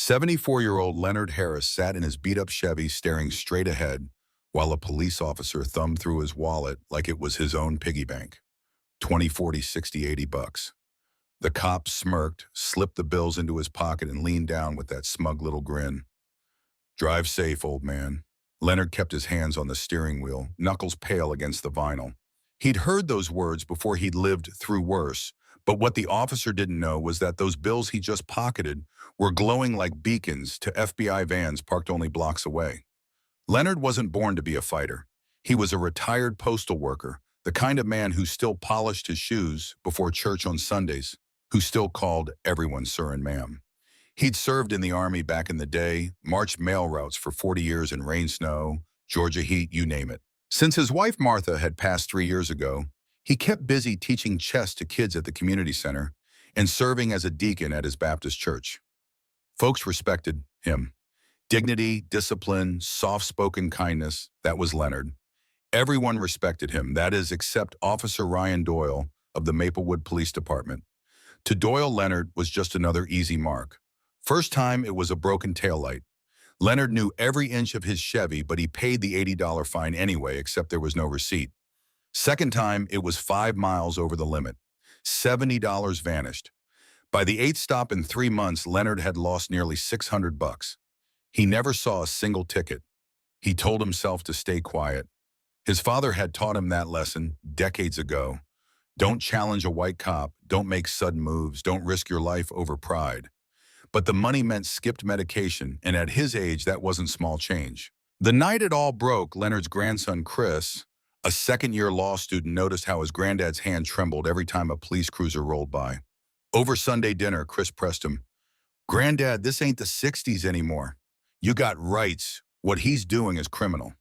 74-year-old Leonard Harris sat in his beat-up Chevy staring straight ahead while a police officer thumbed through his wallet like it was his own piggy bank. 20, 40, 60, 80 bucks. The cop smirked, slipped the bills into his pocket, and leaned down with that smug little grin. "Drive safe, old man." Leonard kept his hands on the steering wheel, knuckles pale against the vinyl. He'd heard those words before he'd lived through worse, but what the officer didn't know was that those bills he just pocketed were glowing like beacons to FBI vans parked only blocks away. Leonard wasn't born to be a fighter. He was a retired postal worker, the kind of man who still polished his shoes before church on Sundays, who still called everyone sir and ma'am. He'd served in the Army back in the day, marched mail routes for 40 years in rain, snow, Georgia heat, you name it. Since his wife Martha had passed 3 years ago, he kept busy teaching chess to kids at the community center and serving as a deacon at his Baptist church. Folks respected him. Dignity, discipline, soft-spoken kindness, that was Leonard. Everyone respected him, that is, except Officer Ryan Doyle of the Maplewood Police Department. To Doyle, Leonard was just another easy mark. First time, it was a broken taillight. Leonard knew every inch of his Chevy, but he paid the $80 fine anyway, except there was no receipt. Second time, it was 5 miles over the limit. $70 vanished. By the 8th stop in 3 months, Leonard had lost nearly 600 bucks. He never saw a single ticket. He told himself to stay quiet. His father had taught him that lesson decades ago. Don't challenge a white cop, don't make sudden moves, don't risk your life over pride. But the money meant skipped medication, and at his age, that wasn't small change. The night it all broke, Leonard's grandson, Chris, a second-year law student, noticed how his granddad's hand trembled every time a police cruiser rolled by. Over Sunday dinner, Chris pressed him, "Granddad, this ain't the 60s anymore. You got rights. What he's doing is criminal."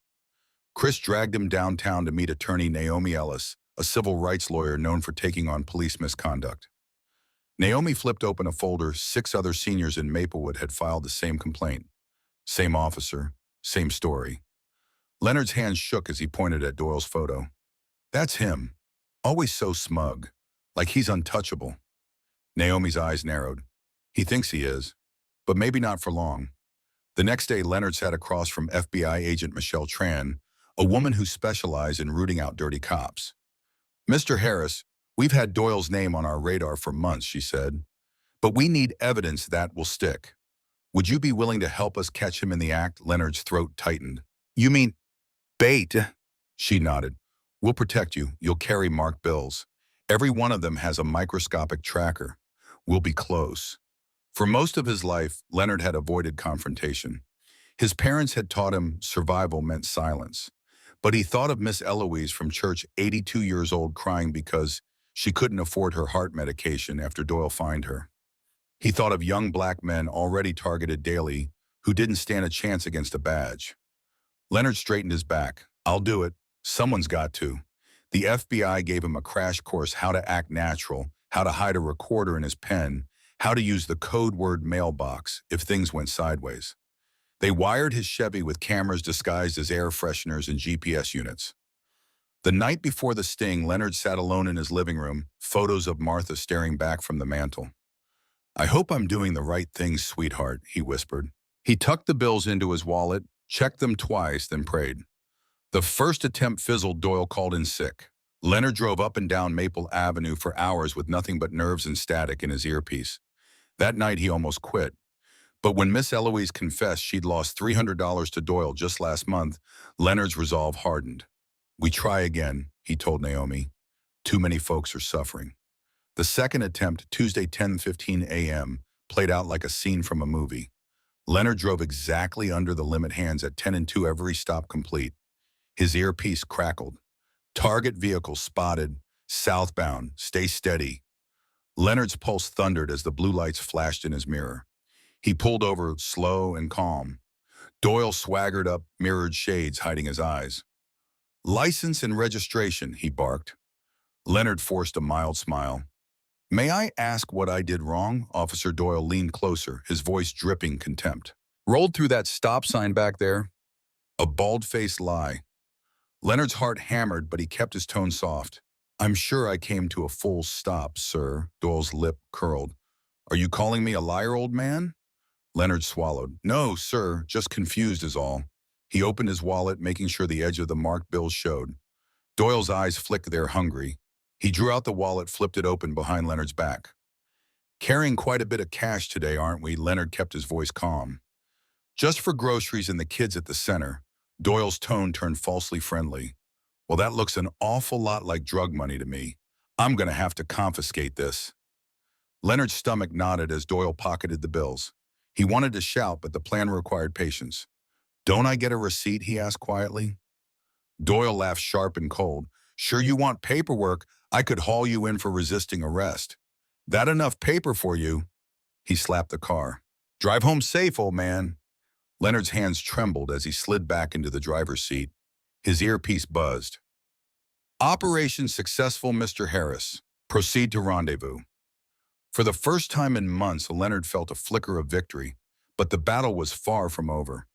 Chris dragged him downtown to meet attorney Naomi Ellis, a civil rights lawyer known for taking on police misconduct. Naomi flipped open a folder. 6 other seniors in Maplewood had filed the same complaint. Same officer, same story. Leonard's hand shook as he pointed at Doyle's photo. "That's him. Always so smug, like he's untouchable." Naomi's eyes narrowed. "He thinks he is, but maybe not for long." The next day, Leonard sat across from FBI agent Michelle Tran, a woman who specialized in rooting out dirty cops. "Mr. Harris, we've had Doyle's name on our radar for months," she said, "but we need evidence that will stick. Would you be willing to help us catch him in the act?" Leonard's throat tightened. "You mean bait?" She nodded. "We'll protect you. You'll carry marked bills. Every one of them has a microscopic tracker. We'll be close." For most of his life, Leonard had avoided confrontation. His parents had taught him survival meant silence. But he thought of Miss Eloise from church, 82 years old, crying because she couldn't afford her heart medication after Doyle fined her. He thought of young black men already targeted daily who didn't stand a chance against a badge. Leonard straightened his back. "I'll do it. Someone's got to." The FBI gave him a crash course: how to act natural, how to hide a recorder in his pen, how to use the code word mailbox if things went sideways. They wired his Chevy with cameras disguised as air fresheners and GPS units. The night before the sting, Leonard sat alone in his living room, photos of Martha staring back from the mantel. "I hope I'm doing the right thing, sweetheart," he whispered. He tucked the bills into his wallet, checked them twice, then prayed. The first attempt fizzled. Doyle called in sick. Leonard drove up and down Maple Avenue for hours with nothing but nerves and static in his earpiece. That night, he almost quit. But when Miss Eloise confessed she'd lost $300 to Doyle just last month, Leonard's resolve hardened. "We try again," he told Naomi. "Too many folks are suffering." The second attempt, Tuesday 10:15 a.m., played out like a scene from a movie. Leonard drove exactly under the limit hands at 10 and 2, every stop complete. His earpiece crackled. "Target vehicle spotted, southbound, stay steady." Leonard's pulse thundered as the blue lights flashed in his mirror. He pulled over, slow and calm. Doyle swaggered up, mirrored shades hiding his eyes. "License and registration," he barked. Leonard forced a mild smile. "May I ask what I did wrong?" Officer Doyle leaned closer, his voice dripping contempt. "Rolled through that stop sign back there." A bald-faced lie. Leonard's heart hammered, but he kept his tone soft. "I'm sure I came to a full stop, sir." Doyle's lip curled. "Are you calling me a liar, old man?" Leonard swallowed. No, sir, just confused is all. He opened his wallet, making sure the edge of the marked bills showed. Doyle's eyes flicked there hungry. He drew out the wallet, flipped it open behind Leonard's back. Carrying quite a bit of cash today, aren't we? Leonard kept his voice calm. Just for groceries and the kids at the center. Doyle's tone turned falsely friendly. Well, that looks an awful lot like drug money to me. I'm going to have to confiscate this. Leonard's stomach nodded as Doyle pocketed the bills. He wanted to shout, but the plan required patience. Don't I get a receipt? He asked quietly. Doyle laughed sharp and cold. Sure you want paperwork? I could haul you in for resisting arrest. That enough paper for you? He slapped the car. Drive home safe, old man. Leonard's hands trembled as he slid back into the driver's seat. His earpiece buzzed. Operation successful, Mr. Harris. Proceed to rendezvous. For the first time in months, Leonard felt a flicker of victory, but the battle was far from over.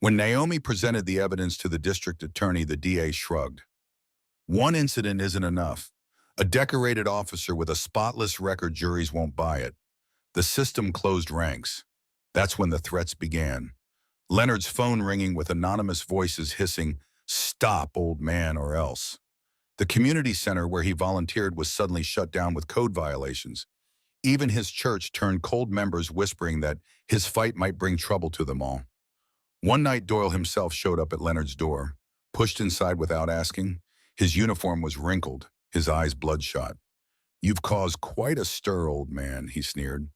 When Naomi presented the evidence to the district attorney, the DA shrugged. One incident isn't enough. A decorated officer with a spotless record, juries won't buy it. The system closed ranks. That's when the threats began. Leonard's phone ringing with anonymous voices hissing, "Stop, old man, or else." The community center where he volunteered was suddenly shut down with code violations. Even his church turned cold, members whispering that his fight might bring trouble to them all. One night, Doyle himself showed up at Leonard's door, pushed inside without asking. His uniform was wrinkled, his eyes bloodshot. You've caused quite a stir, old man, he sneered.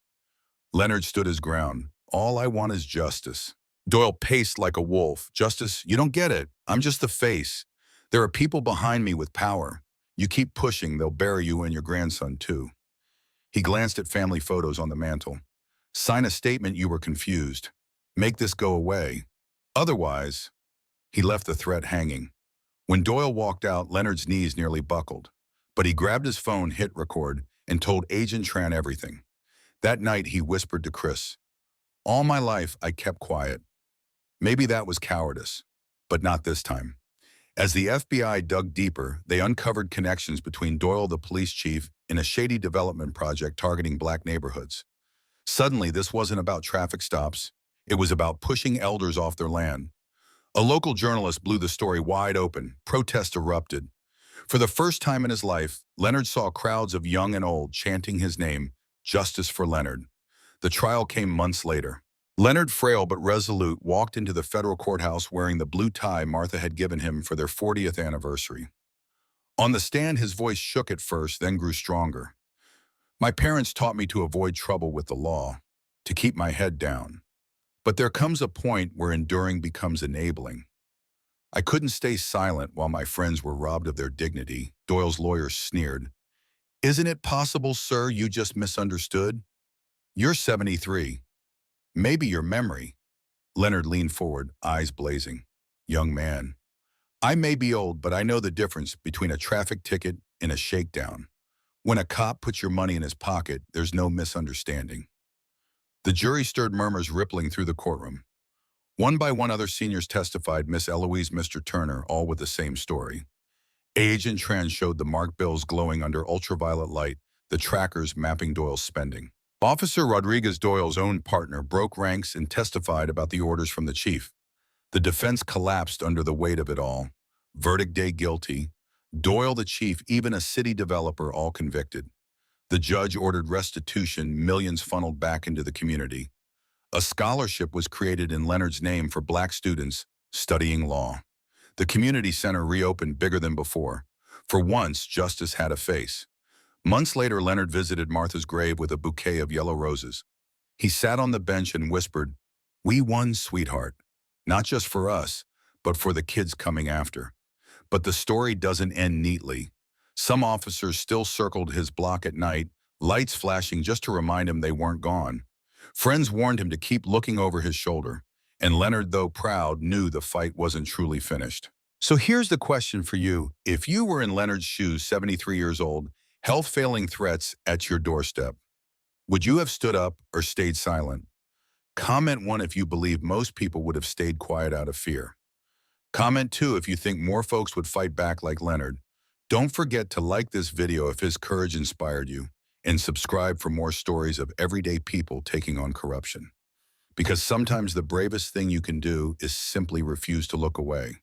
Leonard stood his ground. All I want is justice. Doyle paced like a wolf. Justice? You don't get it. I'm just the face. There are people behind me with power. You keep pushing, they'll bury you and your grandson too. He glanced at family photos on the mantel. Sign a statement you were confused. Make this go away. Otherwise, he left the threat hanging. When Doyle walked out, Leonard's knees nearly buckled. But he grabbed his phone, hit record, and told Agent Tran everything. That night, he whispered to Chris, all my life, I kept quiet. Maybe that was cowardice, but not this time. As the FBI dug deeper, they uncovered connections between Doyle, the police chief, and a shady development project targeting black neighborhoods. Suddenly, this wasn't about traffic stops. It was about pushing elders off their land. A local journalist blew the story wide open. Protests erupted. For the first time in his life, Leonard saw crowds of young and old chanting his name, Justice for Leonard. The trial came months later. Leonard, frail but resolute, walked into the federal courthouse wearing the blue tie Martha had given him for their 40th anniversary. On the stand, his voice shook at first, then grew stronger. My parents taught me to avoid trouble with the law, to keep my head down. But there comes a point where enduring becomes enabling. I couldn't stay silent while my friends were robbed of their dignity. Doyle's lawyer sneered. Isn't it possible, sir, you just misunderstood? You're 73. Maybe your memory. Leonard leaned forward, eyes blazing. Young man, I may be old, but I know the difference between a traffic ticket and a shakedown. When a cop puts your money in his pocket, there's no misunderstanding. The jury stirred murmurs rippling through the courtroom. One by one, other seniors testified, Miss Eloise, Mr. Turner, all with the same story. Agent Tran showed the marked bills glowing under ultraviolet light, the trackers mapping Doyle's spending. Officer Rodriguez, Doyle's own partner, broke ranks and testified about the orders from the chief. The defense collapsed under the weight of it all. Verdict day guilty. Doyle, the chief, even a city developer, all convicted. The judge ordered restitution, millions funneled back into the community. A scholarship was created in Leonard's name for black students studying law. The community center reopened bigger than before. For once, justice had a face. Months later, Leonard visited Martha's grave with a bouquet of yellow roses. He sat on the bench and whispered, "We won, sweetheart. Not just for us, but for the kids coming after." But the story doesn't end neatly. Some officers still circled his block at night, lights flashing just to remind him they weren't gone. Friends warned him to keep looking over his shoulder, and Leonard, though proud, knew the fight wasn't truly finished. So here's the question for you. If you were in Leonard's shoes, 73 years old, health failing, threats at your doorstep, would you have stood up or stayed silent? Comment 1 if you believe most people would have stayed quiet out of fear. Comment 2 if you think more folks would fight back like Leonard. Don't forget to like this video if his courage inspired you, and subscribe for more stories of everyday people taking on corruption. Because sometimes the bravest thing you can do is simply refuse to look away.